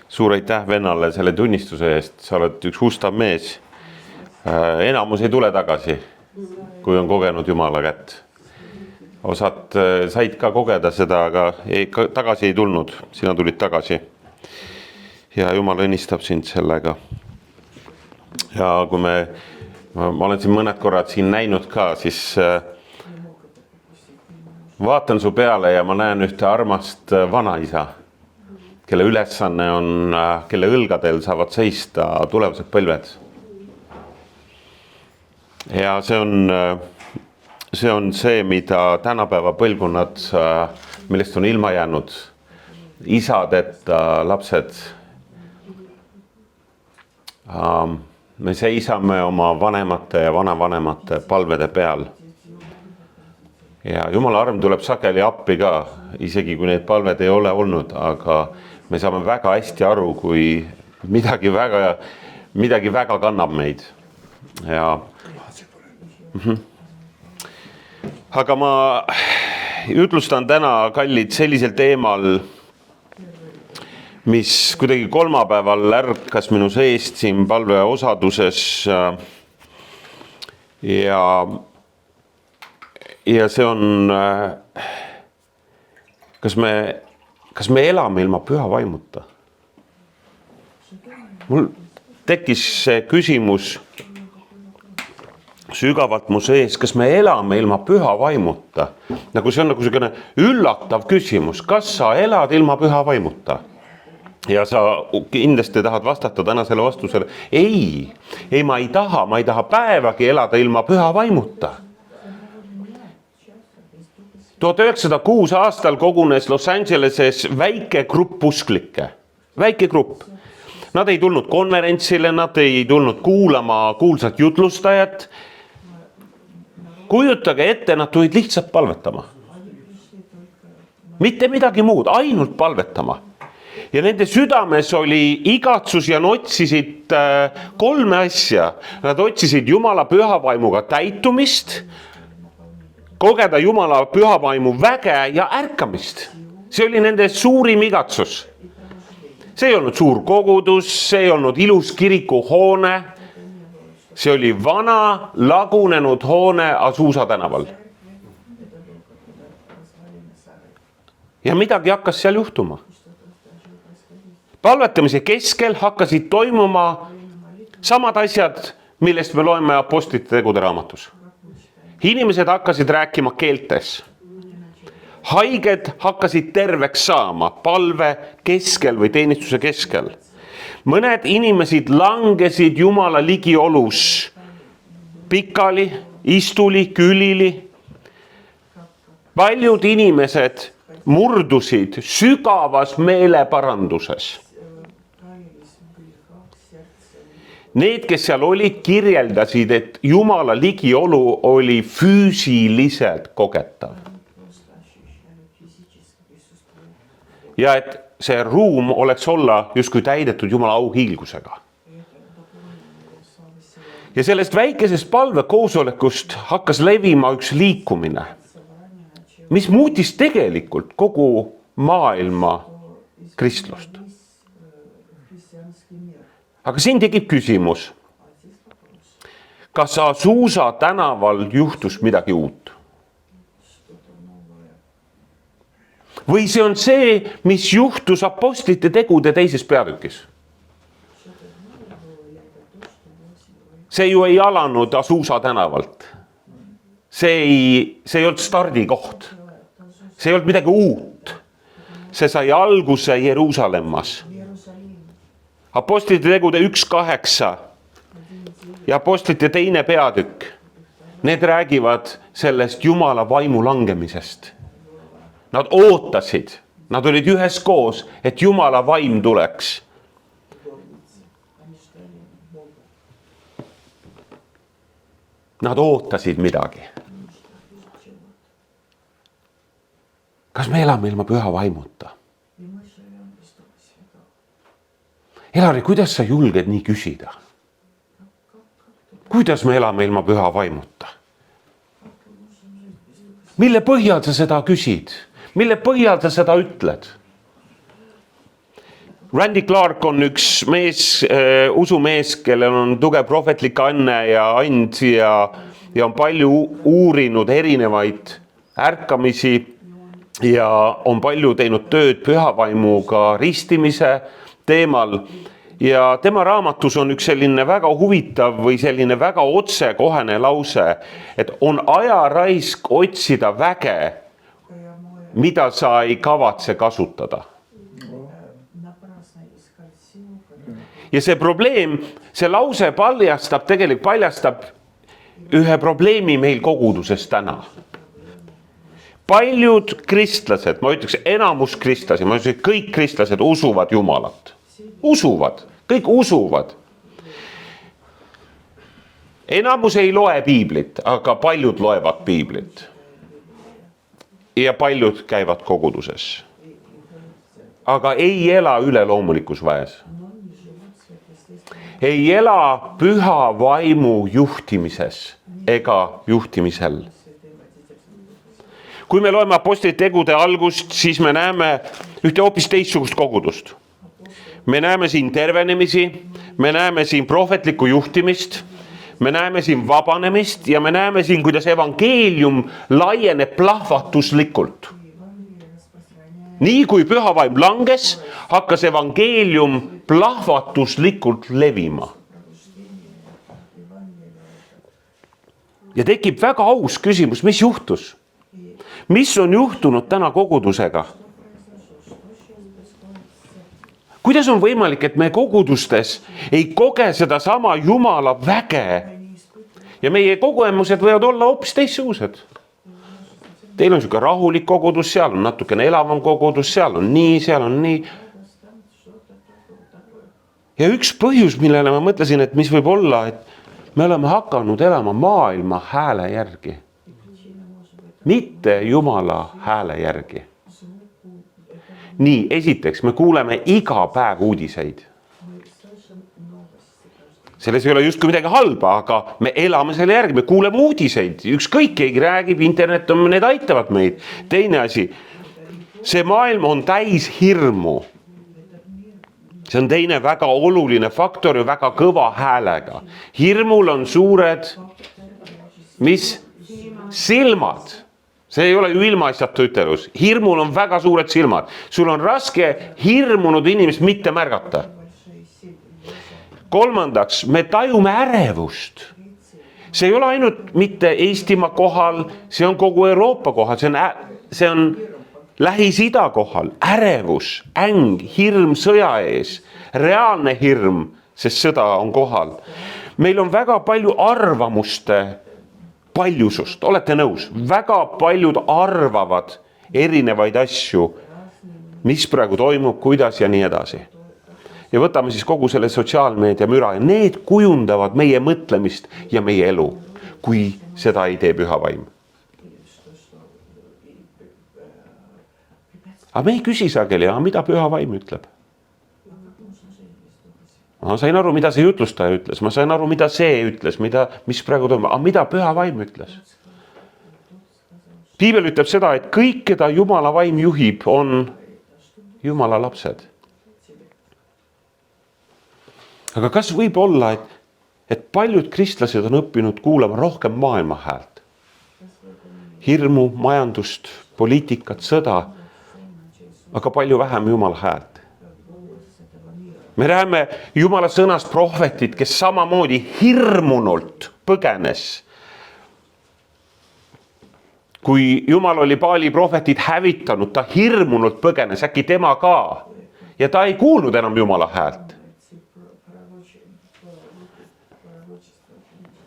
Suur aitäh vennale selle tunnistuse eest, sa oled üks ustav mees. Enamus ei tule tagasi, kui on kogenud Jumala kätt. Osad said ka kogeda seda, aga tagasi ei tulnud, sina tulid tagasi. Ja Jumal õnnistab sind sellega. Ja kui ma olen siin mõned korrad siin näinud ka, siis vaatan su peale ja ma näen ühte armast vanaisa, kelle ülesanne on, kelle õlgadel saavad seista tulevased põlved. Ja see on see, mida tänapäeva põlvkonnad, millest on ilma jäänud. Isadeta lapsed. Me seisame oma vanemate ja vanavanemate palvede peal. Ja Jumala arm tuleb sageli appi ka, isegi kui need palved ei ole olnud, aga me saame väga hästi aru, kui midagi väga kannab meid. Ja Aga ma jutlustan täna, kallid, sellisel teemal, mis kuidagi kolmapäeval ärkas minu seest siin palve osaduses. Ja see on, kas me elame ilma püha vaimuta? Mul tekkis see küsimus sügavalt mu sees, kas me elame ilma püha vaimuta? Nagu see on nagu selline üllatav küsimus, kas sa elad ilma püha vaimuta? Ja sa kindlasti tahad vastata täna selle vastusele. Ei, ma ei taha päevagi elada ilma püha vaimuta. 1906 aastal kogunes Los Angeleses väike grupp usklikke. Väike grupp. Nad ei tulnud konverentsile, nad ei tulnud kuulama kuulsat jutlustajat. Kujutage ette, nad tulid lihtsalt palvetama. Mitte midagi muud, ainult palvetama. Ja nende südames oli igatsus ja nad otsisid kolme asja. Nad otsisid Jumala pühavaimuga täitumist, kogeda Jumala pühavaimu väge ja ärkamist. See oli nende suurim igatsus. See ei olnud suur kogudus, see ei olnud ilus kirikuhoone. See oli vana, lagunenud hoone Azusa tänaval. Ja midagi hakkas seal juhtuma. Palvetamise keskel hakkasid toimuma samad asjad, millest me loeme apostlite tegude raamatus. Inimesed hakkasid rääkima keeltes. Haiged hakkasid terveks saama palve keskel või teenistuse keskel. Mõned inimesed langesid Jumala ligiolus pikali, istuli, külili. Paljud inimesed murdusid sügavas meeleparanduses. Need, kes seal olid, kirjeldasid, et Jumala ligiolu oli füüsiliselt kogetav. Ja et see ruum oleks olla justkui täidetud Jumala auhiilgusega. Ja sellest väikesest palvekoosolekust hakkas levima üks liikumine, mis muutis tegelikult kogu maailma kristlust. Aga siin tekib küsimus, kas Azusa tänaval juhtus midagi uut? Või see on see, mis juhtus apostlite tegude teises peatükis? See ju ei alanud Azusa tänavalt. See ei olnud stardikoht. See ei olnud midagi uut. See sai alguse Jeruusalemmas. Apostlite tegude 1.8 ja apostlite teine peatükk. Need räägivad sellest Jumala vaimu langemisest. Nad ootasid, nad olid ühes koos, et Jumala vaim tuleks. Nad ootasid midagi. Kas me elame ilma püha vaimuta? Elari, kuidas sa julged nii küsida? Kuidas me elame ilma püha vaimuta? Mille põhjal sa seda küsid? Mille põhjal sa seda ütled? Randy Clark on üks mees, usumees, kellel on tugev prohvetlik anne ja and ja on palju uurinud erinevaid ärkamisi ja on palju teinud tööd pühavaimuga ristimise teemal. Ja tema raamatus on üks selline väga huvitav või selline väga otsekohene lause, et on ajaraisk otsida väge, mida sa ei kavatse kasutada. Ja see probleem, see lause paljastab ühe probleemi meil koguduses täna. Paljud kristlased, ma ütleks enamus kristlasi, ma ütleks kõik kristlased usuvad Jumalat. Usuvad, kõik usuvad. Enamus ei loe piiblit, aga paljud loevad piiblit. Ja paljud käivad koguduses. Aga ei ela üleloomulikus väes. Ei ela püha vaimu juhtimises ega juhtimisel. Kui me loeme apostlite tegude algust, siis me näeme ühte hoopis teistsugust kogudust. Me näeme siin tervenemisi, me näeme siin prohvetlikku juhtimist, me näeme siin vabanemist ja me näeme siin, kuidas evangeelium laieneb plahvatuslikult. Nii kui pühavaim langes, hakkas evangeelium plahvatuslikult levima. Ja tekib väga aus küsimus, mis juhtus? Mis on juhtunud täna kogudusega? Kuidas on võimalik, et me kogudustes ei koge seda sama Jumala väge ja meie kogemused võivad olla hoopis teistsugused? Teil on siuke rahulik kogudus, seal on natukene elavam kogudus, seal on nii, seal on nii. Ja üks põhjus, millele ma mõtlesin, et mis võib olla, et me oleme hakanud elama maailma hääle järgi. Mitte Jumala hääle järgi. Nii, esiteks, me kuuleme iga päev uudiseid. Selles ei ole justkui midagi halba, aga me elame selle järgi, me kuuleme uudiseid. Ükskõik keegi räägib, internet on, need aitavad meid. Teine asi, see maailm on täis hirmu. See on teine väga oluline faktor ja väga kõva häälega. Hirmul on suured, mis? Silmad. See ei ole ju ilmaasjatu ütelus. Hirmul on väga suured silmad. Sul on raske hirmunud inimest mitte märgata. Kolmandaks, me tajume ärevust. See ei ole ainult mitte Eestimaa kohal, see on kogu Euroopa kohal, see on Lähis-Ida kohal. Ärevus, äng, hirm sõja ees, reaalne hirm, sest sõda on kohal. Meil on väga palju arvamuste paljusust, olete nõus? Väga paljud arvavad erinevaid asju, mis praegu toimub, kuidas ja nii edasi. Ja võtame siis kogu selle sotsiaalmeedia müra ja need kujundavad meie mõtlemist ja meie elu, kui seda ei tee püha vaim. Aga me ei küsi sageli, mida püha vaim ütleb. Ma sain aru, mida see jutlustaja ütles, ma sain aru, mida see ütles, mis praegu toimub, aga mida püha vaim ütles? Piibel ütleb seda, et kõik, keda Jumala vaim juhib, on Jumala lapsed. Aga kas võib olla, et paljud kristlased on õppinud kuulama rohkem maailma häält? Hirmu, majandust, poliitikat, sõda, aga palju vähem Jumala häält. Me näeme Jumala sõnast prohvetid, kes samamoodi hirmunult põgenes. Kui Jumal oli Baali prohvetid hävitanud, ta hirmunult põgenes, äkki tema ka. Ja ta ei kuulnud enam Jumala häält.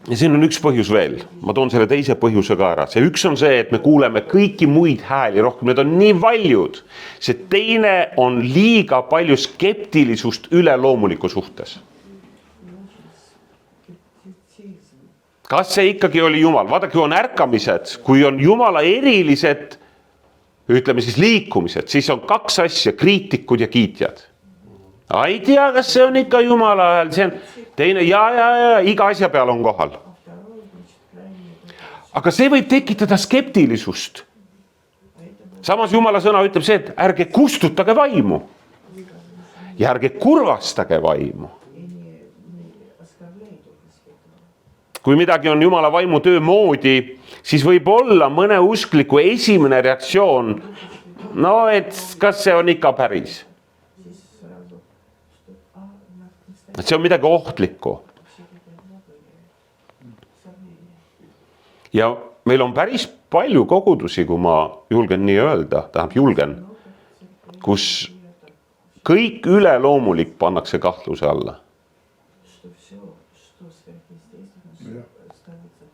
Ja siin on üks põhjus veel. Ma toon selle teise põhjuse ka ära. See üks on see, et me kuuleme kõiki muid hääli rohkem. Need on nii valjud. See teine on liiga palju skeptilisust üleloomuliku suhtes. Kas see ikkagi oli Jumal? Vaadake, kui on ärkamised, kui on Jumala erilised, ütleme siis liikumised, siis on kaks asja, kriitikud ja kiitjad. Ei tea, kas see on ikka Jumala hääl, see on teine, ja, iga asja peal on kohal. Aga see võib tekitada skeptilisust. Samas Jumala sõna ütleb see, et ärge kustutage vaimu. ja ärge kurvastage vaimu. Kui midagi on Jumala vaimu töö moodi, siis võib olla mõne uskliku esimene reaktsioon, no et kas see on ikka päris. Et see on midagi ohtlikku. Ja meil on päris palju kogudusi, kui ma julgen nii öelda, kus kõik üleloomulik pannakse kahtluse alla.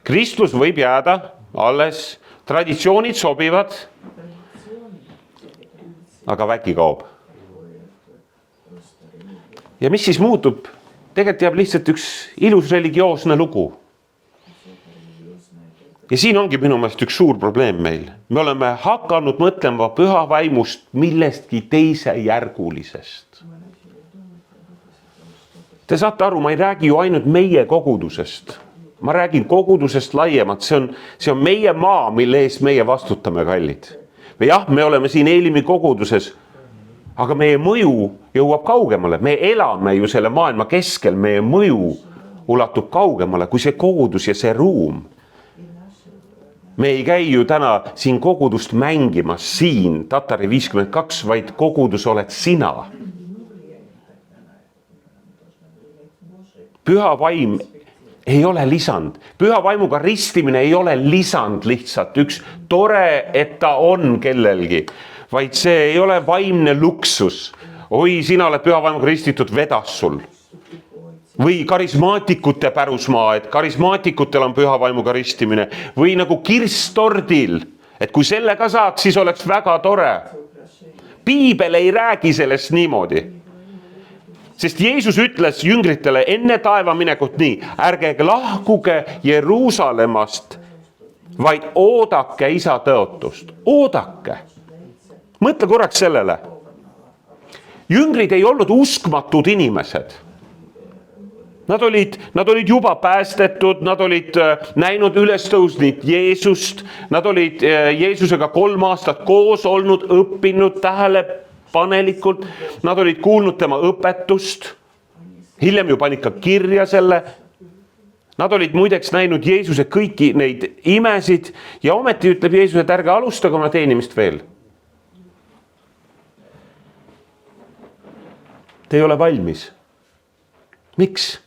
Kristus võib jääda alles, traditsioonid sobivad, aga vägi kaob. Ja mis siis muutub? Tegelikult jääb lihtsalt üks ilus religioosne lugu. Ja siin ongi minu meelest üks suur probleem meil. Me oleme hakanud mõtlema püha vaimust millestki teise järgulisest. Te saate aru, ma ei räägi ju ainult meie kogudusest. Ma räägin kogudusest laiemalt. See on meie maa, mille eest meie vastutame, kallid. Või jah, me oleme siin Eelimi koguduses, aga meie mõju jõuab kaugemale. Me elame ju selle maailma keskel, meie mõju ulatub kaugemale kui see kogudus ja see ruum. Me ei käi ju täna siin kogudust mängimas siin Tatari 52, vaid kogudus oled sina. Püha vaim ei ole lisand. Püha vaimuga ristimine ei ole lisand lihtsalt. Üks tore, et ta on kellelgi, vaid see ei ole vaimne luksus. Oi, sina oled püha vaimuga ristitud, vedas sul. Või karismaatikute pärusmaa, et karismaatikutel on püha vaimuga ristimine. Või nagu kirstordil, et kui selle ka saad, siis oleks väga tore. Piibel ei räägi sellest niimoodi. Sest Jeesus ütles jüngritele enne taeva minekut nii, ärge lahkuge Jeruusalemmast, vaid oodake isa tõotust. Oodake. Mõtle korraks sellele. Jüngrid ei olnud uskmatud inimesed. Nad olid juba päästetud, nad olid näinud ülestõusnit Jeesust, nad olid Jeesusega 3 aastat koos olnud, õppinud tähelepanelikult, nad olid kuulnud tema õpetust, hiljem ju panid ka kirja selle. Nad olid muideks näinud Jeesuse kõiki neid imesid ja ometi ütleb Jeesus, et ärge alustage oma teenimist veel. Te ei ole valmis. Miks?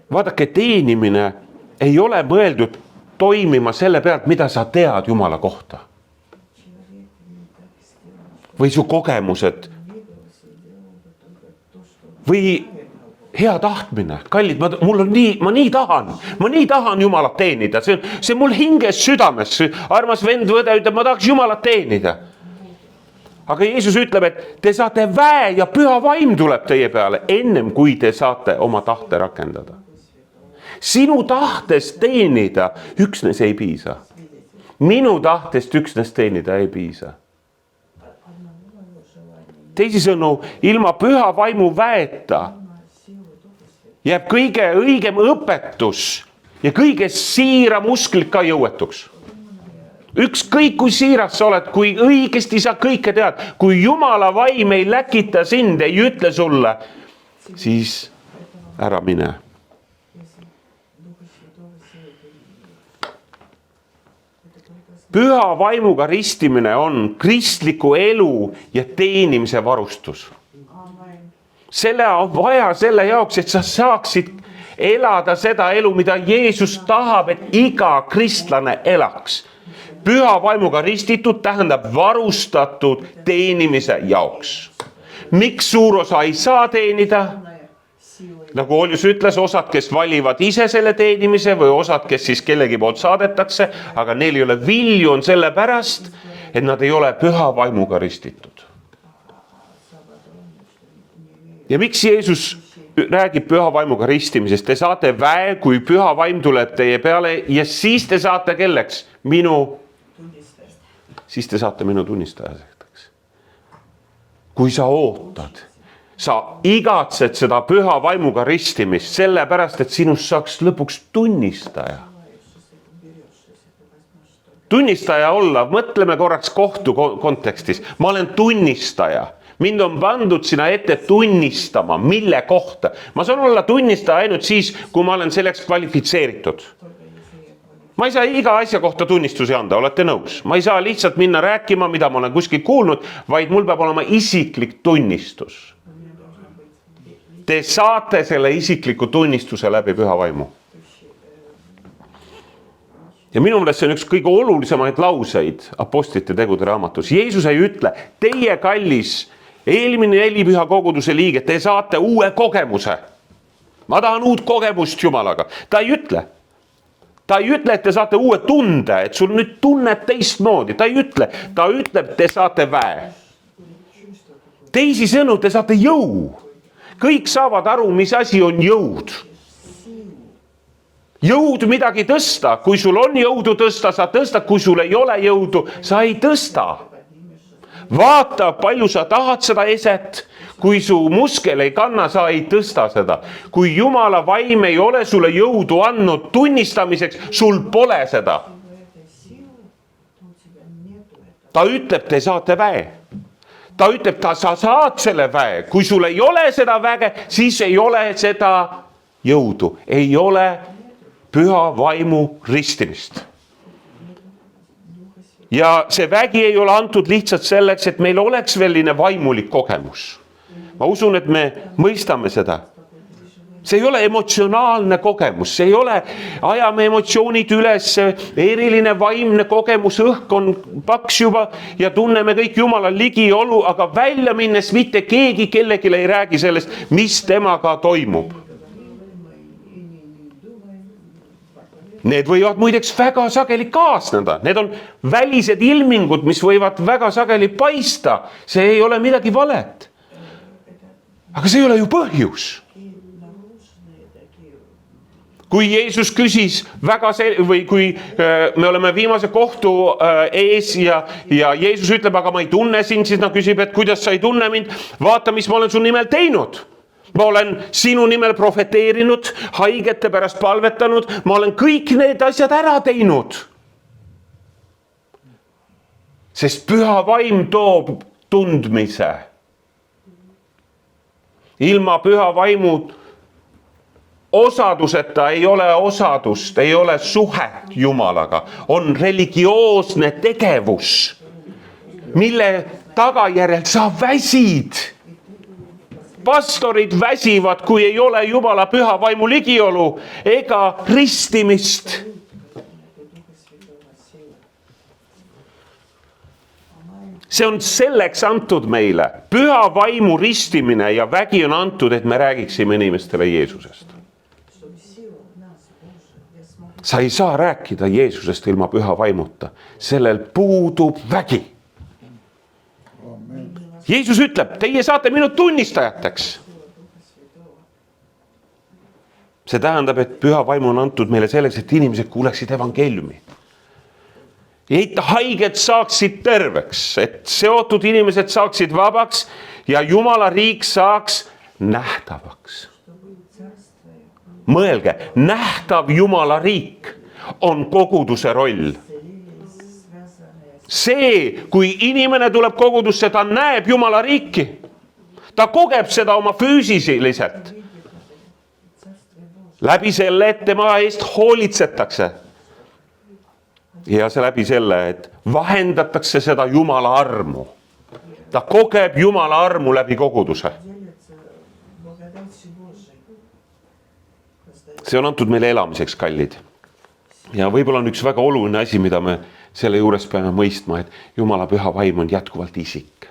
Vaadake, teenimine ei ole mõeldud toimima selle pealt, mida sa tead Jumala kohta. Või su kogemused. Või hea tahtmine. Kallid, ma nii tahan Jumalat teenida. See mul hinges südames. Armas vend võde ütleb, ma tahaks Jumalat teenida. Aga Jeesus ütleb, et te saate väe ja püha vaim tuleb teie peale, ennem kui te saate oma tahte rakendada. Sinu tahtest teenida üksnes ei piisa. Minu tahtest üksnes teenida ei piisa. Teisisõnu, ilma püha vaimu väeta jääb kõige õigem õpetus ja kõige siiram usklik ka jõuetuks. Ükskõik kui siiras sa oled, kui õigesti sa kõike tead, kui Jumala vaim ei läkita sind, ei ütle sulle, siis ära mine. Püha vaimuga ristimine on kristliku elu ja teenimise varustus. Selle on vaja selle jaoks, et sa saaksid elada seda elu, mida Jeesus tahab, et iga kristlane elaks. Püha vaimuga ristitud tähendab varustatud teenimise jaoks. Miks suur osa ei saa teenida? Nagu Oljus ütles, osad, kes valivad ise selle teenimise või osad, kes siis kellegi poolt saadetakse, aga neil ei ole vilju on selle pärast, et nad ei ole püha vaimuga ristitud. Ja miks Jeesus räägib püha vaimuga ristimisest? Te saate väe, kui püha vaim tuleb teie peale ja siis te saate kelleks? Siis te saate minu tunnistajaks. Kui sa ootad, sa igatsed seda püha vaimuga ristimist sellepärast, et sinust saaks lõpuks tunnistaja. tunnistaja olla, mõtleme korraks kohtu kontekstis. Ma olen tunnistaja. Mind on pandud sinna ette tunnistama, mille kohta. Ma saan olla tunnistaja ainult siis, kui ma olen selleks kvalifitseeritud. Ma ei saa iga asja kohta tunnistusi anda, olete nõus? Ma ei saa lihtsalt minna rääkima, mida ma olen kuskilt kuulnud, vaid mul peab olema isiklik tunnistus. Te saate selle isikliku tunnistuse läbi püha vaimu. Ja minu meelest see on üks kõige olulisemaid lauseid apostlite tegude raamatus. Jeesus ei ütle, teie kallis eelmine 4 püha koguduse liige, te saate uue kogemuse. Ma tahan uut kogemust Jumalaga. Ta ei ütle, et te saate uue tunde, et sul nüüd tunned teistmoodi. Ta ei ütle, ta ütleb, te saate väe. Teisi sõnu, te saate jõu. Kõik saavad aru, mis asi on jõud. Jõud midagi tõsta. Kui sul on jõudu tõsta, sa tõstad. Kui sul ei ole jõudu, sa ei tõsta. Vaata, palju sa tahad seda eset. Kui su muskel ei kanna, sa ei tõsta seda. Kui Jumala vaim ei ole sulle jõudu andnud tunnistamiseks, sul pole seda. Ta ütleb, te saate väe. Ta ütleb, sa saad selle väe. Kui sul ei ole seda väge, siis ei ole seda jõudu. Ei ole püha vaimu ristimist. Ja see vägi ei ole antud lihtsalt selleks, et meil oleks selline vaimulik kogemus. Ma usun, et me mõistame seda. See ei ole emotsionaalne kogemus, see ei ole ajame emotsioonid üles, eriline vaimne kogemus, õhk on paks juba ja tunneme kõik Jumala ligiolu, aga välja minnes mitte keegi kellelegi ei räägi sellest, mis temaga toimub. Need võivad muideks väga sageli kaasneda. Need on välised ilmingud, mis võivad väga sageli paista. See ei ole midagi valet. Aga see ei ole ju põhjus. Kui Jeesus küsis või kui me oleme viimase kohtu ees ja Jeesus ütleb, aga ma ei tunne sind, siis ta küsib, et kuidas sa ei tunne mind? Vaata, mis ma olen su nimel teinud. Ma olen sinu nimel profeteerinud, haigete pärast palvetanud, ma olen kõik need asjad ära teinud. Sest püha vaim toob tundmise. Ilma püha vaimu osaduseta ei ole osadust, ei ole suhet Jumalaga. On religioosne tegevus, mille tagajärjel sa väsid. Pastorid väsivad, kui ei ole Jumala püha vaimu ligiolu ega ristimist. See on selleks antud meile. Püha vaimu ristimine ja vägi on antud, et me räägiksime inimestele Jeesusest. Sa ei saa rääkida Jeesusest ilma püha vaimuta. Sellel puudub vägi. Jeesus ütleb, teie saate minu tunnistajateks. See tähendab, et püha vaimu on antud meile selleks, et inimesed kuuleksid evangeeliumi. Et haiged saaksid terveks, et seotud inimesed saaksid vabaks ja Jumala riik saaks nähtavaks. Mõelge, nähtav Jumala riik on koguduse roll. See, kui inimene tuleb kogudusse, ta näeb Jumala riiki. Ta kogeb seda oma füüsiliselt. Läbi selle, et tema eest hoolitsetakse. Ja see läbi selle, et vahendatakse seda Jumala armu. Ta kogeb Jumala armu läbi koguduse. See on antud meile elamiseks, kallid. Ja võib-olla on üks väga oluline asi, mida me selle juures peame mõistma, et Jumala püha vaim on jätkuvalt isik.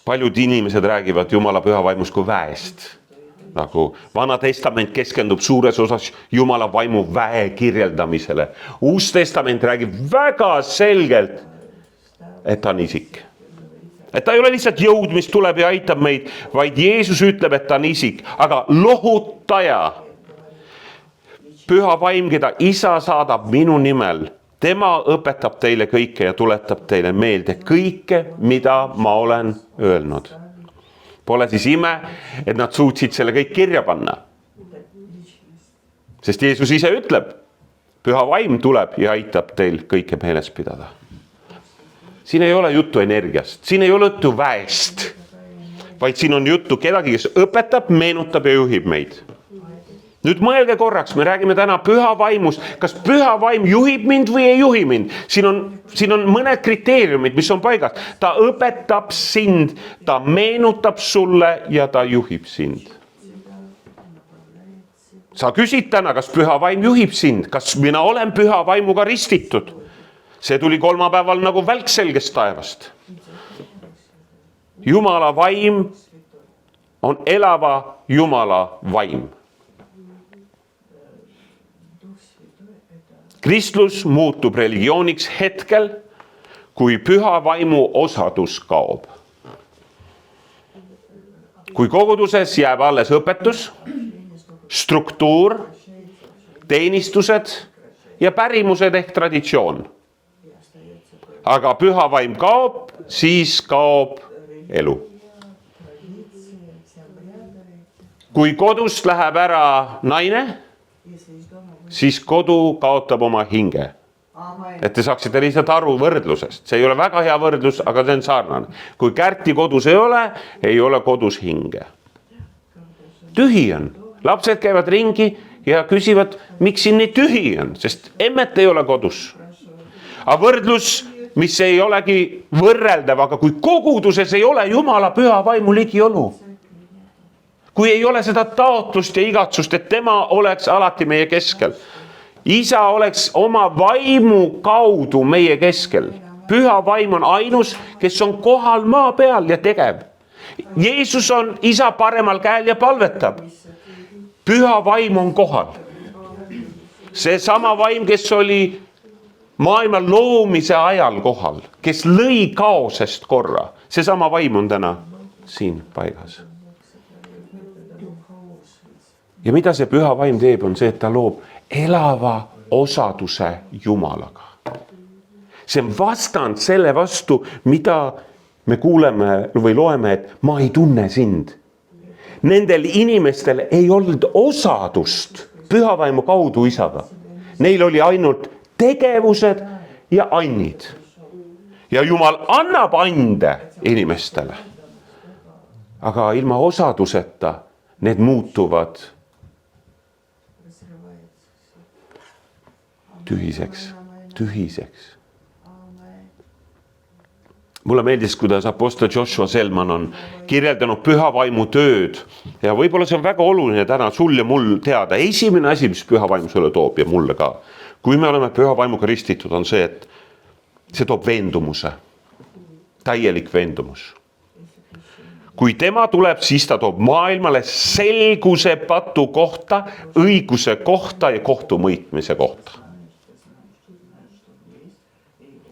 Paljud inimesed räägivad Jumala püha vaimust kui väest. Nagu Vana testament keskendub suures osas Jumala vaimu väe kirjeldamisele. Uus testament räägib väga selgelt, et ta on isik. Et ta ei ole lihtsalt jõud, mis tuleb ja aitab meid, vaid Jeesus ütleb, et ta on isik. Aga lohutaja, püha vaim, keda isa saadab minu nimel, tema õpetab teile kõike ja tuletab teile meelde kõike, mida ma olen öelnud. Pole siis ime, et nad suutsid selle kõik kirja panna. Sest Jeesus ise ütleb, Püha vaim tuleb ja aitab teil kõike meeles pidada. Siin ei ole juttu energiast, siin ei ole juttu väest, vaid siin on juttu kedagi, kes õpetab, meenutab ja juhib meid. Nüüd mõelge korraks, me räägime täna püha vaimust. Kas püha vaim juhib mind või ei juhi mind? Siin on mõned kriteeriumid, mis on paigas. Ta õpetab sind, ta meenutab sulle ja ta juhib sind. Sa küsid täna, kas püha vaim juhib sind? Kas mina olen püha vaimuga ristitud? See tuli kolmapäeval nagu välk selgest taevast. Jumala vaim on elava Jumala vaim. Kristlus muutub religiooniks hetkel, kui püha vaimu osadus kaob. Kui koguduses jääb alles õpetus, struktuur, teenistused ja pärimused ehk traditsioon. Aga püha vaim kaob, siis kaob elu. Kui kodust läheb ära naine, siis kodu kaotab oma hinge. Et te saaksite lihtsalt aru võrdlusest. See ei ole väga hea võrdlus, aga see on sarnane. Kui Kärti kodus ei ole kodus hinge. Tühi on. Lapsed käivad ringi ja küsivad, miks siin nii tühi on, sest emmet ei ole kodus. Aga võrdlus, mis ei olegi võrreldav, aga kui koguduses ei ole Jumala püha vaimu ligiolu, kui ei ole seda taotlust ja igatsust, et tema oleks alati meie keskel. Isa oleks oma vaimu kaudu meie keskel. Püha vaim on ainus, kes on kohal maa peal ja tegev. Jeesus on isa paremal käel ja palvetab. Püha vaim on kohal. See sama vaim, kes oli maailma loomise ajal kohal, kes lõi kaosest korra. See sama vaim on täna siin paigas. Ja mida see püha vaim teeb, on see, et ta loob elava osaduse Jumalaga. See on vastand selle vastu, mida me kuuleme või loeme, et ma ei tunne sind. Nendel inimestel ei olnud osadust püha vaimu kaudu isaga. Neil oli ainult tegevused ja annid. Ja Jumal annab ande inimestele. Aga ilma osaduseta need muutuvad tühiseks. Mulle meeldis, kuidas apostel Joshua Selman on kirjeldanud püha vaimu tööd ja võib-olla see on väga oluline täna sul ja mul teada. Esimene asi, mis püha vaimu sulle toob ja mulle ka, kui me oleme püha vaimuga ristitud, on see, et see toob veendumuse, täielik veendumus. Kui tema tuleb, siis ta toob maailmale selguse patu kohta, õiguse kohta ja kohtumõitmise kohta.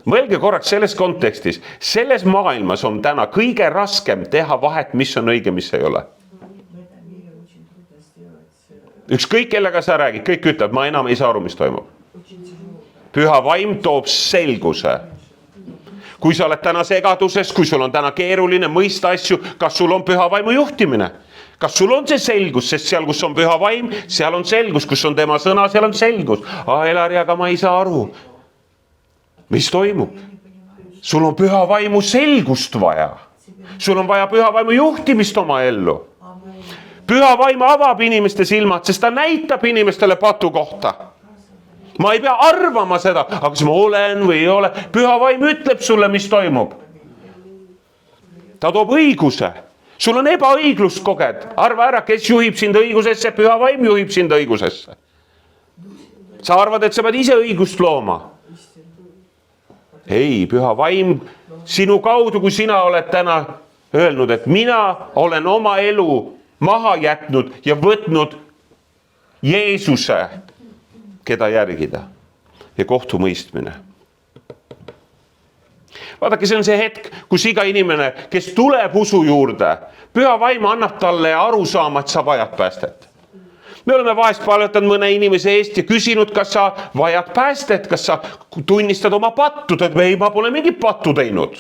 Mõelge korraks selles kontekstis, selles maailmas on täna kõige raskem teha vahet, mis on õige, mis ei ole. Ükskõik kellega sa räägid, kõik ütleb, ma enam ei saa aru, mis toimub. Püha vaim toob selguse. Kui sa oled täna segaduses, kui sul on täna keeruline mõista asju, kas sul on püha vaimu juhtimine? Kas sul on see selgus, sest seal, kus on püha vaim, seal on selgus, kus on tema sõna, seal on selgus. Elari, aga ma ei saa aru. Mis toimub? Sul on püha vaimu selgust vaja. Sul on vaja püha vaimu juhtimist oma ellu. Püha vaim avab inimeste silmad, sest ta näitab inimestele patu kohta. Ma ei pea arvama seda, aga kas ma olen või ei ole. Püha vaim ütleb sulle, mis toimub. Ta toob õiguse. Sul on ebaõiglust koged. Arva ära, kes juhib sind õigusesse, püha vaim juhib sind õigusesse. Sa arvad, et sa pead ise õigust looma. Ei, püha vaim sinu kaudu, kui sina oled täna öelnud, et mina olen oma elu maha jätnud ja võtnud Jeesuse, keda järgida ja kohtumõistmine. Vaadake, see on see hetk, kus iga inimene, kes tuleb usu juurde, püha vaim annab talle aru saama, et sa vajad päästet. Me oleme vahest palvetanud mõne inimese eest ja küsinud, kas sa vajad päästet, kas sa tunnistad oma pattud, et ei, ma pole mingi pattu teinud.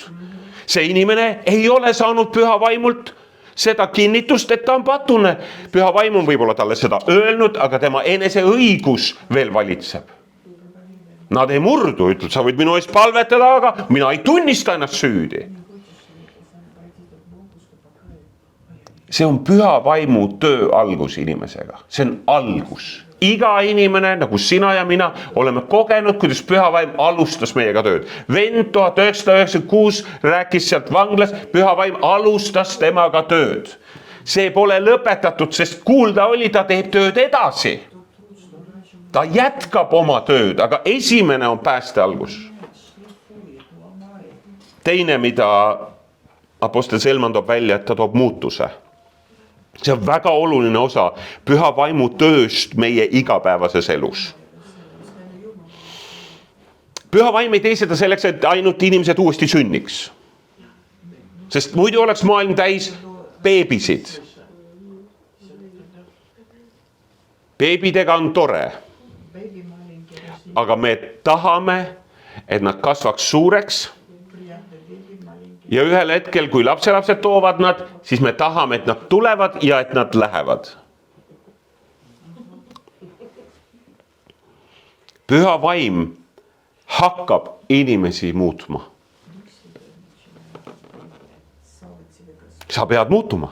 See inimene ei ole saanud püha vaimult seda kinnitust, et ta on patune. Püha vaim on võib-olla talle seda öelnud, aga tema enese õigus veel valitseb. Nad ei murdu, ütleb, sa võid minu eest palvetada, aga mina ei tunnista ennast süüdi. See on püha vaimu töö algus inimesega. See on algus. Iga inimene, nagu sina ja mina, oleme kogenud, kuidas püha vaim alustas meiega tööd. Vend 1996 rääkis sealt vanglas, püha vaim alustas temaga tööd. See pole lõpetatud, sest kuulda oli, ta teeb tööd edasi. Ta jätkab oma tööd, aga esimene on pääste algus. Teine, mida apostel Selman toob välja, et ta toob muutuse. See on väga oluline osa püha vaimu tööst meie igapäevases elus. Püha vaim ei tee seda selleks, et ainult inimesed uuesti sünniks. Sest muidu oleks maailm täis beebisid. Beebidega on tore. Aga me tahame, et nad kasvaks suureks. Ja ühel hetkel, kui lapselapsed toovad nad, siis me tahame, et nad tulevad ja et nad lähevad. Püha vaim hakkab inimesi muutma. Sa pead muutuma.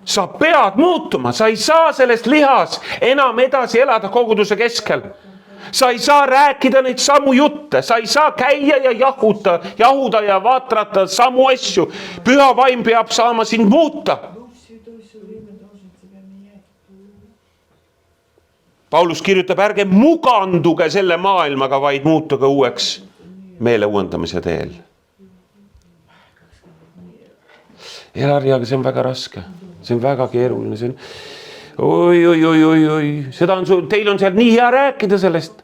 Sa pead muutuma, sa ei saa sellest lihas enam edasi elada koguduse keskel. Sa ei saa rääkida neid samu jutte, sa ei saa käia ja jahuda ja vaatrata samu asju. Püha vaim peab saama sind muuta. Paulus kirjutab, ärge muganduge selle maailmaga, vaid muutuge uueks meele uuendamise teel. Elariaga see on väga raske, see on väga keeruline, see on... Oi. Teil on seal nii hea rääkida sellest.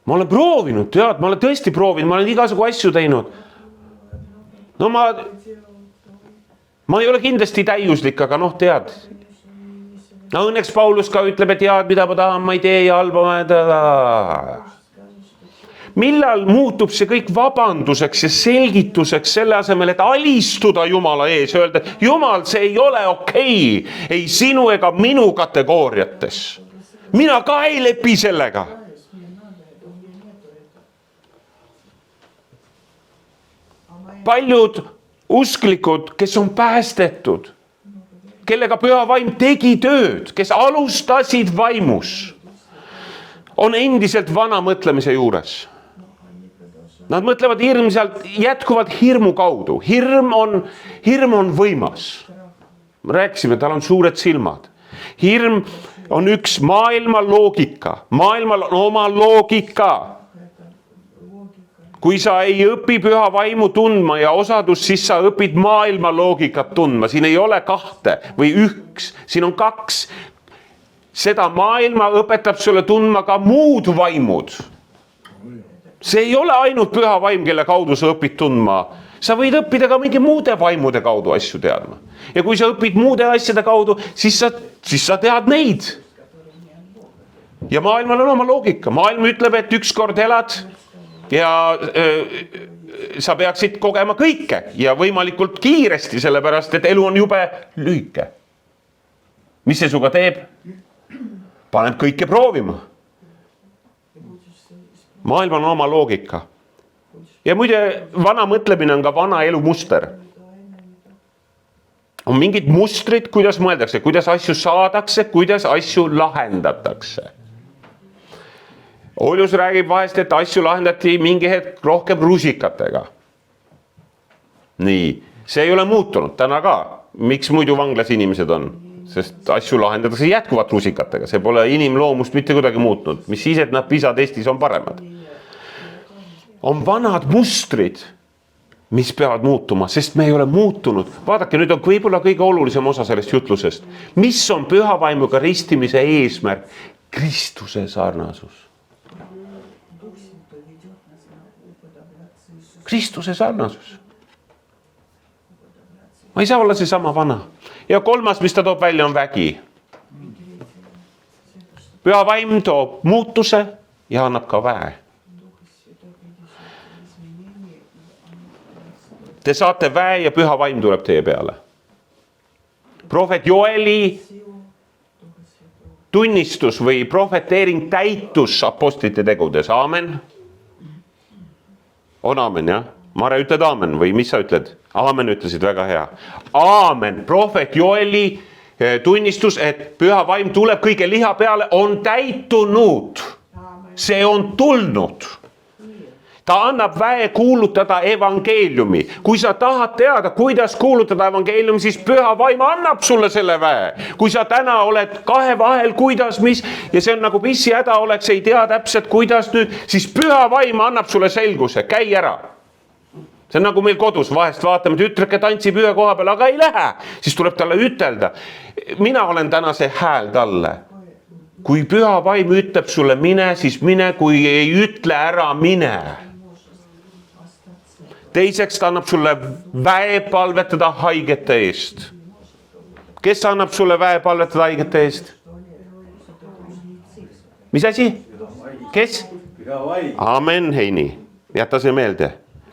Ma olen proovinud, tead, ma olen tõesti proovinud, ma olen igasugu asju teinud. No ma ei ole kindlasti täiuslik, aga noh, tead. No õnneks Paulus ka ütleb, et tead, mida ma tahan, ma ei tee ja halba. Millal muutub see kõik vabanduseks ja selgituseks selle asemel, et alistuda Jumala ees, öelda, et Jumal, see ei ole okei, ei sinu ega minu kategooriates. Mina ka ei lepi sellega. Paljud usklikud, kes on päästetud, kellega püha vaim tegi tööd, kes alustasid vaimus, on endiselt vana mõtlemise juures. Nad mõtlevad hirmsalt, jätkuvalt hirmu kaudu. Hirm on võimas. Rääkisime, tal on suured silmad. Hirm on üks maailma loogika. Maailmal on oma loogika. Kui sa ei õpi püha vaimu tundma ja osadus, siis sa õpid maailma loogikat tundma. Siin ei ole kahte või üks, siin on kaks. Seda maailma õpetab sulle tundma ka muud vaimud. See ei ole ainult püha vaim, kelle kaudu sa õpid tundma. Sa võid õppida ka mingi muude vaimude kaudu asju teadma. Ja kui sa õpid muude asjade kaudu, siis sa tead neid. Ja maailmal on oma loogika. Maailm ütleb, et ükskord elad ja sa peaksid kogema kõike ja võimalikult kiiresti, sellepärast, et elu on jube lühike. Mis see suga teeb? Paneb kõike proovima. Maailmal on oma loogika. Ja muide, vana mõtlemine on ka vana elu muster. On mingid mustrid, kuidas mõeldakse, kuidas asju saadakse, kuidas asju lahendatakse. Oljus räägib vahest, et asju lahendati mingi hetk rohkem rusikatega. Nii, see ei ole muutunud täna ka. Miks muidu vanglas inimesed on? Sest asju lahendatakse jätkuvalt rusikatega. See pole inimloomust mitte kuidagi muutnud. Mis siis, et nad PISA testis on paremad. On vanad mustrid, mis peavad muutuma, sest me ei ole muutunud. Vaadake, nüüd on võib-olla kõige olulisem osa sellest jutlusest. Mis on püha vaimuga ristimise eesmärk? Kristuse sarnasus. Kristuse sarnasus. Ma ei saa olla see sama vana. Ja kolmas, mis ta toob välja, on vägi. Püha vaim toob muutuse ja annab ka väe. Te saate väe ja püha vaim tuleb teie peale. Prohvet Joeli tunnistus või prohveteering täitus apostlite tegudes, aamen. On aamen, jah? Mare, ütled aamen või mis sa ütled? Aamen ütlesid, väga hea. Aamen, prohvet Joeli tunnistus, et püha vaim tuleb kõige liha peale, on täitunud. See on tulnud. Ta annab väe kuulutada evangeeliumi. Kui sa tahad teada, kuidas kuulutada evangeeliumi, siis püha vaim annab sulle selle väe. Kui sa täna oled kahe vahel, kuidas, mis, ja see on nagu pissi häda oleks, ei tea täpselt, kuidas nüüd, siis püha vaim annab sulle selguse, käi ära. See on nagu meil kodus, vahest vaatame, tütreke tantsib ühe koha peal, aga ei lähe. Siis tuleb talle ütelda. Mina olen täna see hääl talle. Kui püha vaim ütleb sulle mine, siis mine, kui ei ütle ära, mine. Teiseks ta annab sulle väe palvetada haigete eest. Kes annab sulle väe palvetada haigete eest? Mis asi? Kes? Amen, Heini. Jäta see meelde.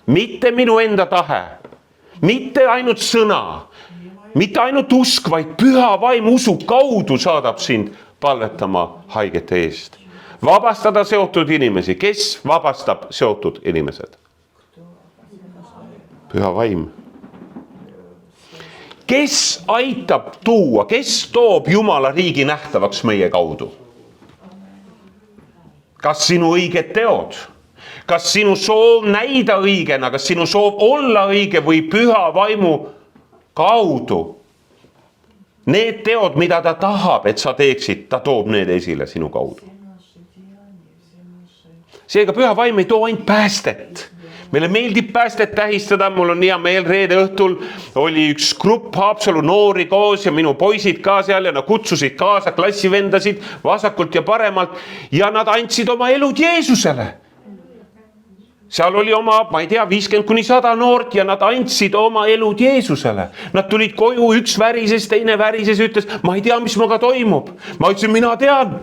Mitte minu enda tahe, mitte ainult sõna, mitte ainult usk, vaid püha vaim usu kaudu saadab sind palvetama haigete eest. Vabastada seotud inimesi. Kes vabastab seotud inimesed? Püha vaim. Kes aitab tuua, kes toob Jumala riigi nähtavaks meie kaudu? Kas sinu õiged teod? Kas sinu soov näida õigena, kas sinu soov olla õige või püha vaimu kaudu? Need teod, mida ta tahab, et sa teeksid, ta toob need esile sinu kaudu. Seega püha vaim ei too ainult päästet. Meile meeldib päästet tähistada, mul on hea meel, reede õhtul oli üks grupp Haapsalu noori koos ja minu poisid ka seal ja nad kutsusid kaasa klassivendasid vasakult ja paremalt ja nad andsid oma elud Jeesusele. Seal oli oma, ma ei tea, 50–100 noort ja nad andsid oma elud Jeesusele. Nad tulid koju, üks värises, teine värises, ütles, ma ei tea, mis maga toimub. Ma ütlesin, mina tean.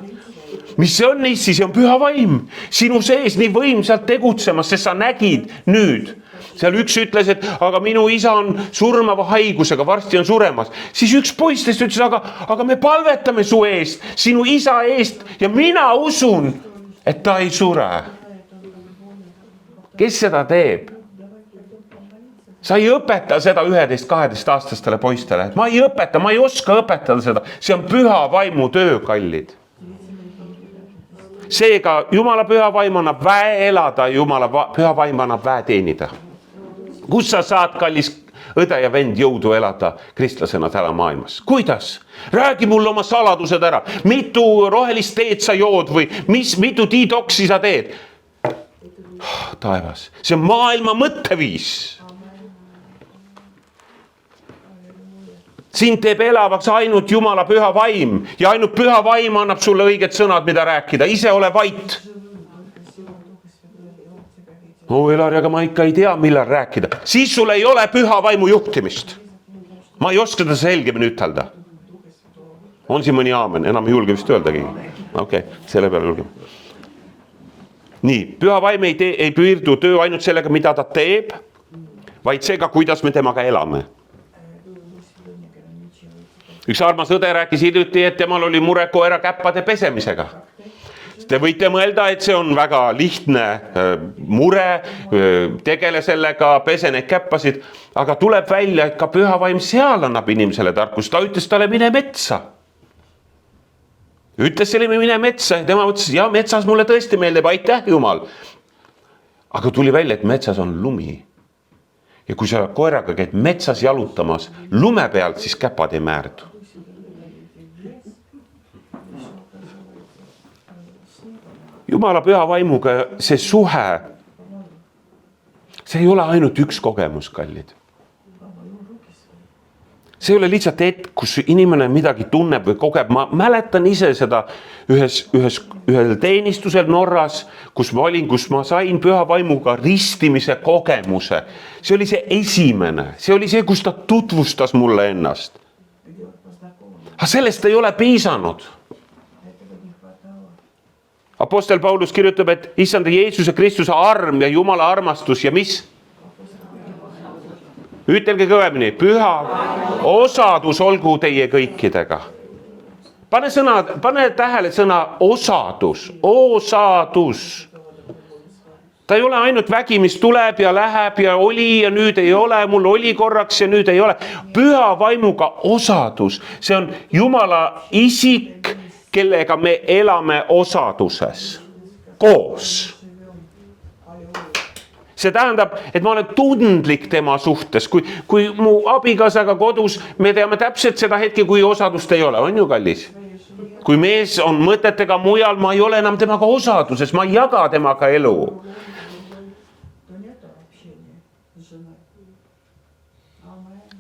Mis see on issi, see on püha vaim. Sinu sees nii võimsalt tegutsemas, sest sa nägid nüüd. Seal üks ütles, et aga minu isa on surmava haigusega, varsti on suremas. Siis üks poistest ütles, aga me palvetame su eest, sinu isa eest ja mina usun, et ta ei sure. Kes seda teeb? Sa ei õpeta seda 11-12 aastastele poistele. Ma ei õpeta, ma ei oska õpetada seda. See on püha vaimu töö, kallid. Seega Jumala püha vaim annab väe elada, Jumala püha vaim annab väe teenida. Kus sa saad, kallis õde ja vend, jõudu elada kristlasena täna maailmas? Kuidas? Räägi mulle oma saladused ära. Mitu rohelist teed sa jood või mitu detoksi sa teed? Taevas, see on maailma mõtteviis. Sind teeb elavaks ainult Jumala püha vaim ja ainult püha vaim annab sulle õiged sõnad, mida rääkida. Ise ole vait. Elari, aga ma ikka ei tea, millal rääkida. Siis sul ei ole püha vaimu juhtimist. Ma ei oska seda selgemini ütelda. On siin mõni aamen? Enam ei julge vist öeldagi. Okei, selle peale julgeme. Nii, püha vaim ei piirdu töö ainult sellega, mida ta teeb, vaid seega, kuidas me temaga elame. Üks armas õde rääkis hiljuti, et temal oli mure koera käppade pesemisega. Te võite mõelda, et see on väga lihtne mure, tegele sellega, pese neid käppasid, aga tuleb välja, et ka püha vaim seal annab inimesele tarkus. Ta ütles talle, mine metsa. Ütles sellime mine metsa ja tema ütles, ja metsas mulle tõesti meeldib, aitäh Jumal. Aga tuli välja, et metsas on lumi. Ja kui sa koeraga käid metsas jalutamas lume pealt, siis käpad ei määrdu. Jumala püha vaimuga see suhe, see ei ole ainult üks kogemus, kallid. See ei ole lihtsalt hetk, kus inimene midagi tunneb või kogeb. Ma mäletan ise seda ühel teenistusel Norras, kus ma olin, kus ma sain püha vaimuga ristimise kogemuse. See oli see esimene, see oli see, kus ta tutvustas mulle ennast. Aga sellest ei ole piisanud. Apostel Paulus kirjutab, et issanda Jeesuse Kristuse arm ja Jumala armastus ja mis? Ütelge kõvemini, püha osadus olgu teie kõikidega. pane tähele sõna osadus, osadus. Ta ei ole ainult vägi, mis tuleb ja läheb ja oli ja nüüd ei ole, mul oli korraks ja nüüd ei ole. Püha vaimuga osadus, see on Jumala isik, kellega me elame osaduses, koos. See tähendab, et ma olen tundlik tema suhtes, kui mu abikaasaga kodus, me teame täpselt seda hetke, kui osadust ei ole, on ju kallis? Kui mees on mõtetega mujal, ma ei ole enam temaga osaduses, ma ei jaga temaga elu.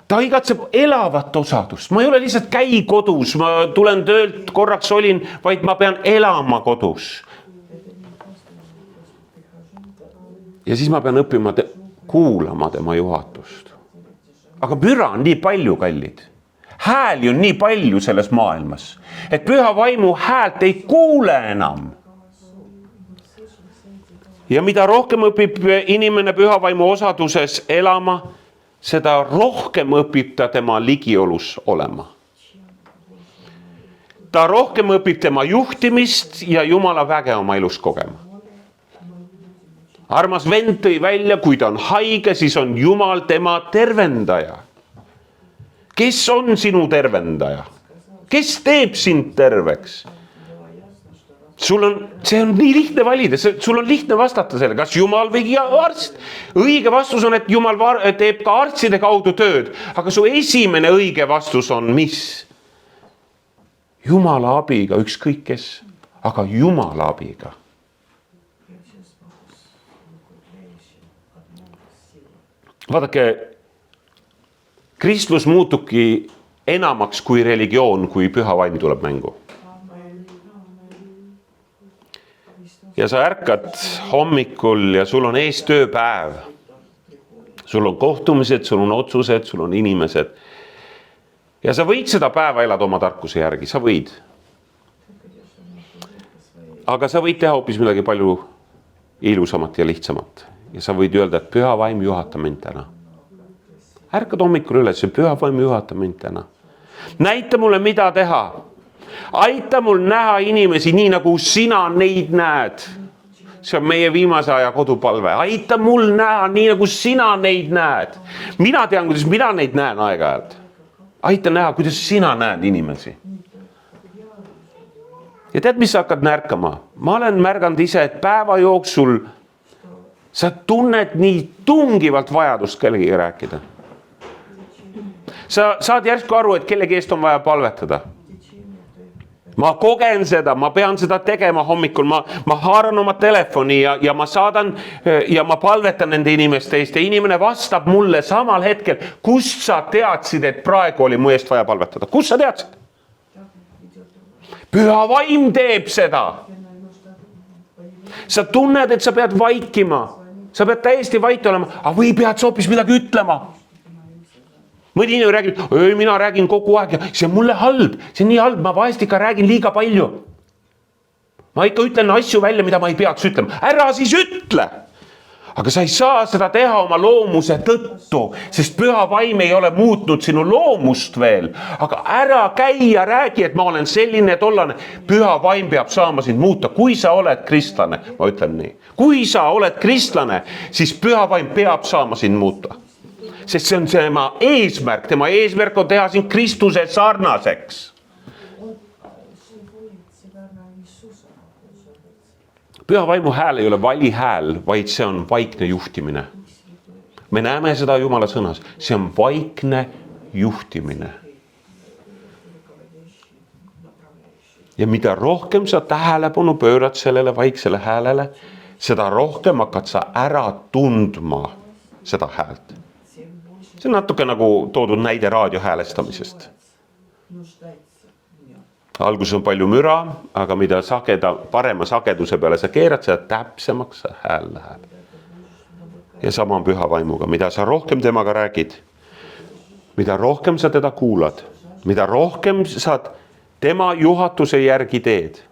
Ta igatseb elavat osadust, ma ei ole lihtsalt käi kodus, ma tulen töölt, korraks olin, vaid ma pean elama kodus. Ja siis ma pean õppima kuulama tema juhatust. Aga püra on nii palju, kallid. Hääli on nii palju selles maailmas, et püha vaimu häält ei kuule enam. Ja mida rohkem õpib inimene püha vaimu osaduses elama, seda rohkem õpib ta tema ligiolus olema. Ta rohkem õpib tema juhtimist ja Jumala väge oma elus kogema. Armas vend tõi välja, kui ta on haige, siis on Jumal tema tervendaja. Kes on sinu tervendaja? Kes teeb sind terveks? See on nii lihtne valida, sul on lihtne vastata selle, kas Jumal või arst. Õige vastus on, et Jumal teeb ka arstide kaudu tööd, aga su esimene õige vastus on mis? Jumala abiga, ükskõik kes, aga Jumala abiga. Vaadake, kristlus muutubki enamaks kui religioon, kui püha vaim tuleb mängu. Ja sa ärkad hommikul ja sul on ees tööpäev. Sul on kohtumised, sul on otsused, sul on inimesed. Ja sa võid seda päeva elada oma tarkuse järgi, sa võid. Aga sa võid teha hoopis midagi palju ilusamat ja lihtsamat. Ja sa võid öelda, et püha vaim juhata mind täna. Ärkad hommikul üles, püha vaim juhata mind täna. Näita mulle, mida teha. Aita mul näha inimesi nii, nagu sina neid näed. See on meie viimase aja kodupalve. Aita mul näha nii, nagu sina neid näed. Mina tean, kuidas mina neid näen aeg-ajalt. Aita näha, kuidas sina näed inimesi. Ja tead, mis sa hakkad märkama? Ma olen märganud ise, et päeva jooksul sa tunned nii tungivalt vajadust kellegi rääkida. Sa saad järsku aru, et kellegi eest on vaja palvetada. Ma kogen seda, ma pean seda tegema hommikul, ma haaran oma telefoni ja ma saadan ja ma palvetan nende inimeste eest ja inimene vastab mulle samal hetkel, kust sa teadsid, et praegu oli mu eest vaja palvetada. Kust sa teadsid? Püha vaim teeb seda. Sa tunned, et sa pead vaikima. Sa pead täiesti vait olema, aga või pead sa hoopis midagi ütlema. Mõni inimene räägib, mina räägin kogu aeg ja see on mulle halb. See on nii halb, ma vahest ikka räägin liiga palju. Ma ikka ütlen asju välja, mida ma ei peaks ütlema. Ära siis ütle! Aga sa ei saa seda teha oma loomuse tõttu, sest püha vaim ei ole muutnud sinu loomust veel. Aga ära käi ja räägi, et ma olen selline tollane. Püha vaim peab saama sind muuta, kui sa oled kristlane. Ma ütlen nii. Kui sa oled kristlane, siis püha vaim peab saama sind muuta. Sest see on tema eesmärk. Tema eesmärk on teha sind Kristuse sarnaseks. Püha vaimu hääl ei ole vali hääl, vaid see on vaikne juhtimine. Me näeme seda Jumala sõnas. See on vaikne juhtimine. Ja mida rohkem sa tähelepanu pöörad sellele vaiksele häälele, seda rohkem hakkad sa ära tundma seda häält. See on natuke nagu toodud näide raadiohäälestamisest. Alguses on palju müra, aga mida parema sageduse peale sa keerad, seda täpsemaks hääl läheb. Ja sama on püha vaimuga. Mida sa rohkem temaga räägid, mida rohkem sa teda kuulad, mida rohkem sa tema juhatuse järgi teed,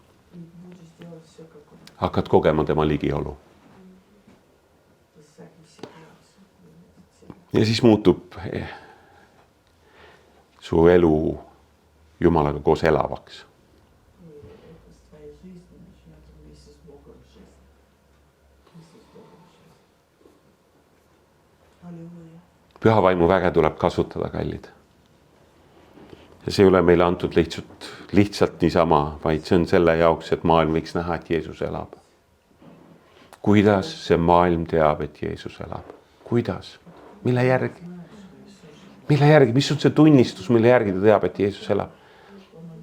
hakkad kogema tema ligiolu. Ja siis muutub su elu Jumalaga koos elavaks. Püha vaimu väge tuleb kasutada, kallid. Ja see ei ole meile antud lihtsalt niisama, vaid see on selle jaoks, et maailm võiks näha, et Jeesus elab. Kuidas see maailm teab, et Jeesus elab? Kuidas? Mille järgi? Mille järgi? Mis on see tunnistus, mille järgi ta teab, et Jeesus elab?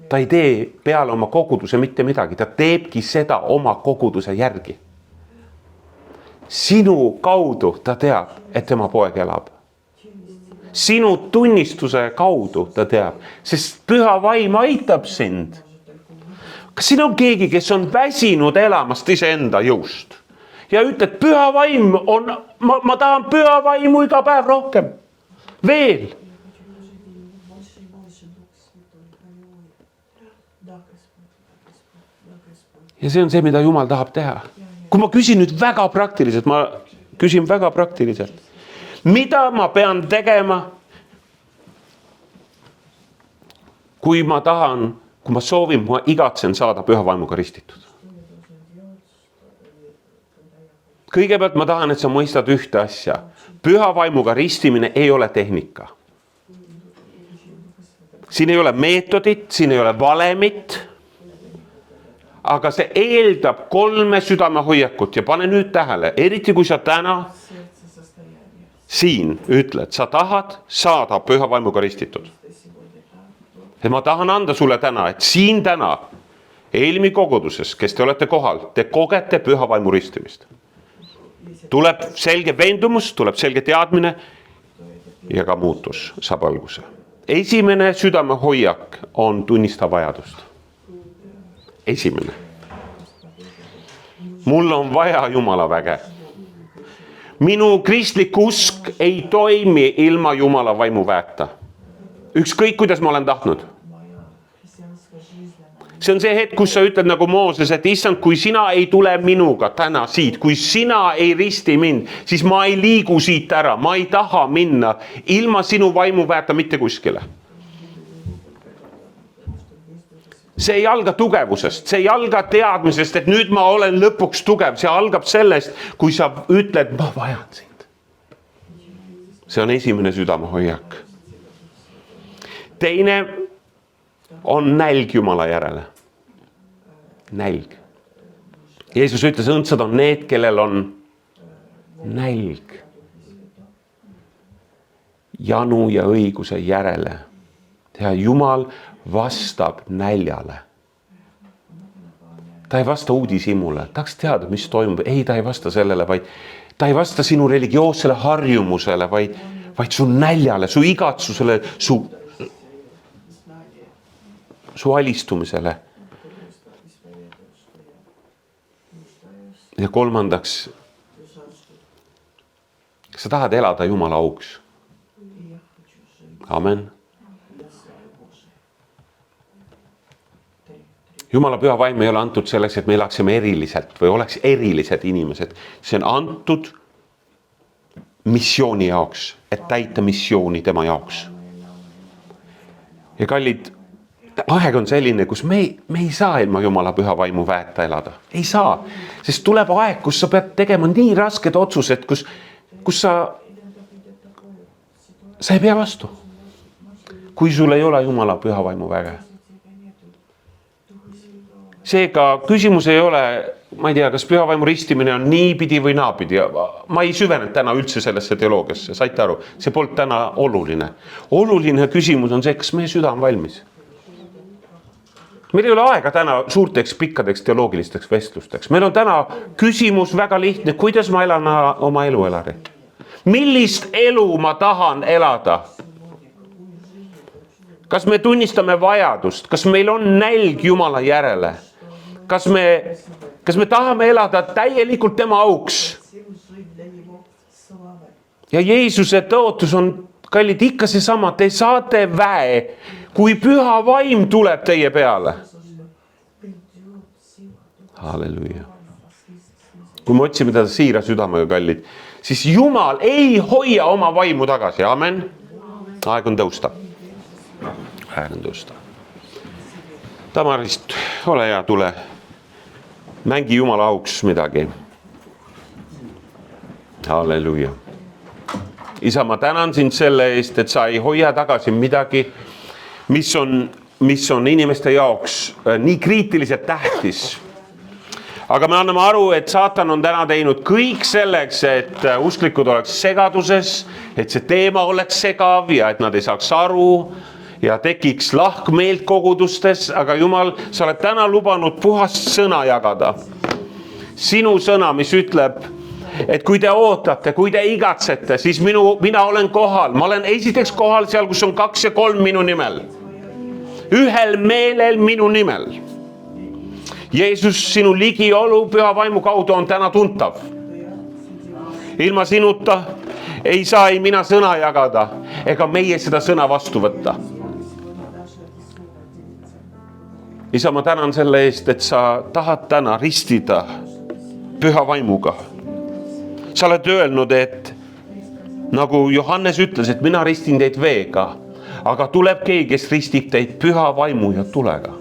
Ta ei tee peale oma koguduse mitte midagi. Ta teebki seda oma koguduse järgi. Sinu kaudu ta teab, et tema poeg elab. Sinu tunnistuse kaudu ta teab, sest püha vaim aitab sind. Kas siin on keegi, kes on väsinud elamast iseenda jõust ja ütled, püha vaim on, ma tahan püha vaimu iga päev rohkem. Veel. Ja see on see, mida Jumal tahab teha. Kui ma küsin nüüd väga praktiliselt, ma küsin väga praktiliselt. Mida ma pean tegema, kui ma tahan, kui ma soovin, ma igatsen saada püha vaimuga ristitud? Kõigepealt ma tahan, et sa mõistad ühte asja. Püha vaimuga ristimine ei ole tehnika. Siin ei ole meetodit, siin ei ole valemit. Aga see eeldab 3 südamehoiakut ja pane nüüd tähele, eriti kui sa täna siin ütled, sa tahad saada püha vaimuga ristitud. Ja ma tahan anda sulle täna, et siin täna Eelmi koguduses, kes te olete kohal, te kogete püha vaimu ristimist. Tuleb selge veendumus, tuleb selge teadmine ja ka muutus saab alguse. Esimene südamehoiak on tunnista vajadust. Esimene. Mul on vaja Jumala väge. Minu kristlik usk ei toimi ilma Jumala vaimu väeta. Ükskõik, kuidas ma olen tahtnud. See on see hetk, kus sa ütled nagu Mooses, et issand, kui sina ei tule minuga täna siit, kui sina ei risti mind, siis ma ei liigu siit ära, ma ei taha minna ilma sinu vaimu väeta mitte kuskile. See ei alga tugevusest, see ei alga teadmisest, et nüüd ma olen lõpuks tugev. See algab sellest, kui sa ütled, ma vajan sind. See on esimene südamehoiak. Teine on nälg Jumala järele. Nälg. Jeesus ütles, õndsad on need, kellel on nälg. Janu ja õiguse järele. Ja Jumal vastab näljale. Ta ei vasta uudishimule. Tahaks teada, mis toimub. Ei, ta ei vasta sellele, vaid ta ei vasta sinu religioossele harjumusele, vaid su näljale, su igatsusele, su alistumisele. Ja kolmandaks, sa tahad elada Jumala auks. Amen. Jumala püha vaim ei ole antud selleks, et me elaksime eriliselt või oleks erilised inimesed. See on antud missiooni jaoks, et täita missiooni tema jaoks. Ja kallid, aeg on selline, kus me ei saa ilma Jumala püha vaimu väeta elada. Ei saa, sest tuleb aeg, kus sa pead tegema nii rasked otsused, kus sa ei pea vastu. Kui sul ei ole Jumala püha vaimu väge. Seega küsimus ei ole, ma ei tea, kas püha vaimu ristimine on niipidi või naapidi. Ma ei süvenenud täna üldse sellesse teoloogiasse, saite aru? See polnud täna oluline. Oluline küsimus on see, kas meie süda on valmis. Meil ei ole aega täna suurteks, pikkadeks teoloogilisteks vestlusteks. Meil on täna küsimus väga lihtne, kuidas ma elan oma elu elari. Millist elu ma tahan elada? Kas me tunnistame vajadust? Kas meil on nälg Jumala järele? Kas me tahame elada täielikult tema auks? Ja Jeesuse tõotus on, kallid, ikka see sama. Te saate väe, kui püha vaim tuleb teie peale. Halleluja. Kui me otsime teda siira südamega, kallid, siis Jumal ei hoia oma vaimu tagasi. Amen. Aeg on tõusta. Aeg on tõusta. Tamarist, ole hea, tule. Mängi Jumala auks midagi. Halleluja. isa, ma tänan sind selle eest, et sa ei hoia tagasi midagi, mis on inimeste jaoks nii kriitiliselt tähtis. Aga me anname aru, et saatan on täna teinud kõik selleks, et usklikud oleks segaduses, et see teema oleks segav ja et nad ei saaks aru ja tekiks lahkmeelt kogudustes. Aga Jumal, sa oled täna lubanud puhast sõna jagada. Sinu sõna, mis ütleb, et kui te ootate, kui te igatsete, siis mina olen kohal. Ma olen esiteks kohal seal, kus on 2 ja 3 minu nimel. Ühel meelel minu nimel. Jeesus, sinu ligiolu püha vaimu kaudu on täna tuntav. Ilma sinuta ei saa ei mina sõna jagada, ega meie seda sõna vastu võtta. Isa, ma tänan selle eest, et sa tahad täna ristida püha vaimuga. Sa oled öelnud, et nagu Johannes ütles, et mina ristin teid veega, aga tuleb keegi, kes ristib teid püha vaimu ja tulega.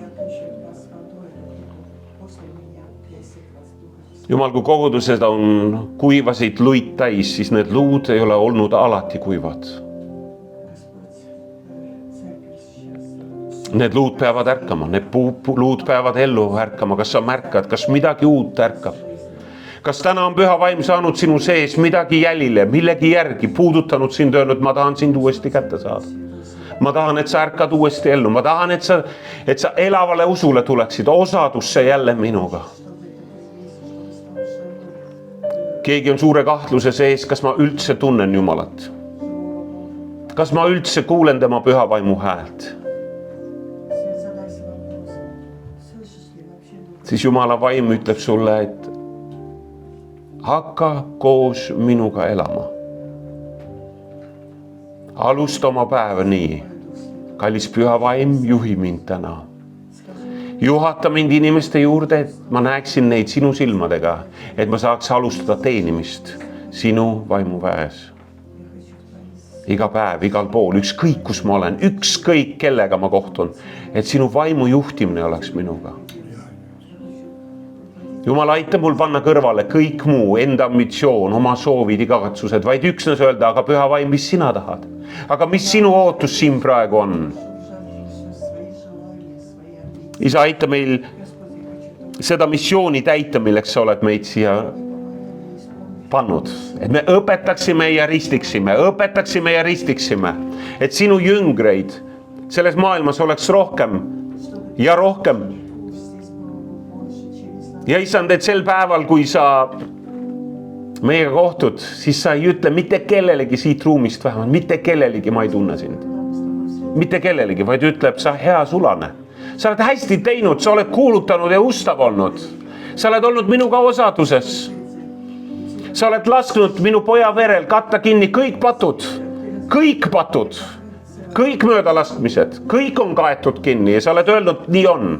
Jumal, kui kogudused on kuivasid luid täis, siis need luud ei ole olnud alati kuivad. Need luud peavad ärkama, need luud peavad ellu ärkama. Kas sa märkad, kas midagi uut ärkab? Kas täna on püha vaim saanud sinu sees midagi jälile, millegi järgi puudutanud sind, öelnud, ma tahan sind uuesti kätte saada. Ma tahan, et sa ärkad uuesti ellu. Ma tahan, et sa elavale usule tuleksid, osadusse jälle minuga. Keegi on suure kahtluse sees, kas ma üldse tunnen Jumalat. Kas ma üldse kuulen tema püha vaimu häält. Siis Jumala vaim ütleb sulle, et hakka koos minuga elama. Alusta oma päeva nii. Kallis püha vaim, juhi mind täna. Juhata mind inimeste juurde, et ma näeksin neid sinu silmadega, et ma saaks alustada teenimist sinu vaimu väes. Iga päev, igal pool, ükskõik kus ma olen, ükskõik kellega ma kohtun, et sinu vaimu juhtimine oleks minuga. Jumal, aita mul panna kõrvale kõik muu, enda ambitsioon, oma soovid, igatsused, vaid üksnes öelda, aga püha vaim, mis sina tahad? Aga mis sinu ootus siin praegu on? Isa, aita meil seda missiooni täita, milleks sa oled meid siia pannud. Et me õpetaksime ja ristiksime, et sinu jüngreid selles maailmas oleks rohkem ja rohkem. Ja isand, et sel päeval, kui sa meiega kohtud, siis sa ei ütle mitte kellelegi siit ruumist vähemalt, mitte kellelegi ma ei tunne sind. Mitte kellelegi, vaid ütleb, sa hea sulane. Sa oled hästi teinud, sa oled kuulutanud ja ustav olnud. Sa oled olnud minuga osaduses. Sa oled lasknud minu poja verel katta kinni kõik patud, kõik möödalaskmised, kõik on kaetud kinni ja sa oled öelnud, nii on.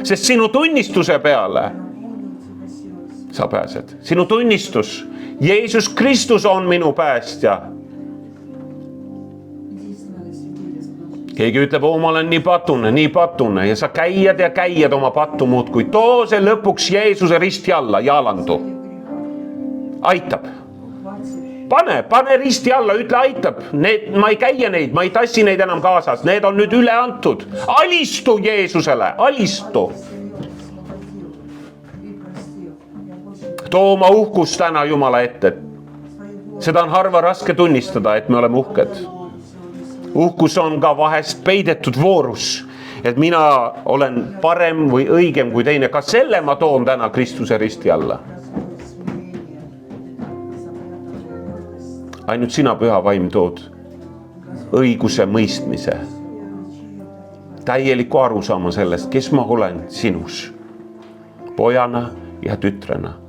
Sest sinu tunnistuse peale sa pääsed. Sinu tunnistus, Jeesus Kristus on minu päästja. Keegi ütleb, ma olen nii patune ja sa käiad oma pattu muud, kui too see lõpuks Jeesuse risti alla ja alandu. Aitab. Pane risti alla, ütle aitab. Ma ei käia neid, ma ei tassi neid enam kaasas. Need on nüüd üle antud. Alistu Jeesusele, alistu. Too oma uhkus täna Jumala ette. Seda on harva raske tunnistada, et me oleme uhked. Uhkus on ka vahest peidetud voorus, et mina olen parem või õigem kui teine. Ka selle ma toon täna Kristuse risti alla. Ainult sina, püha vaim, tood õiguse mõistmise. Täieliku arusaama sellest, kes ma olen sinus, pojana ja tütrena.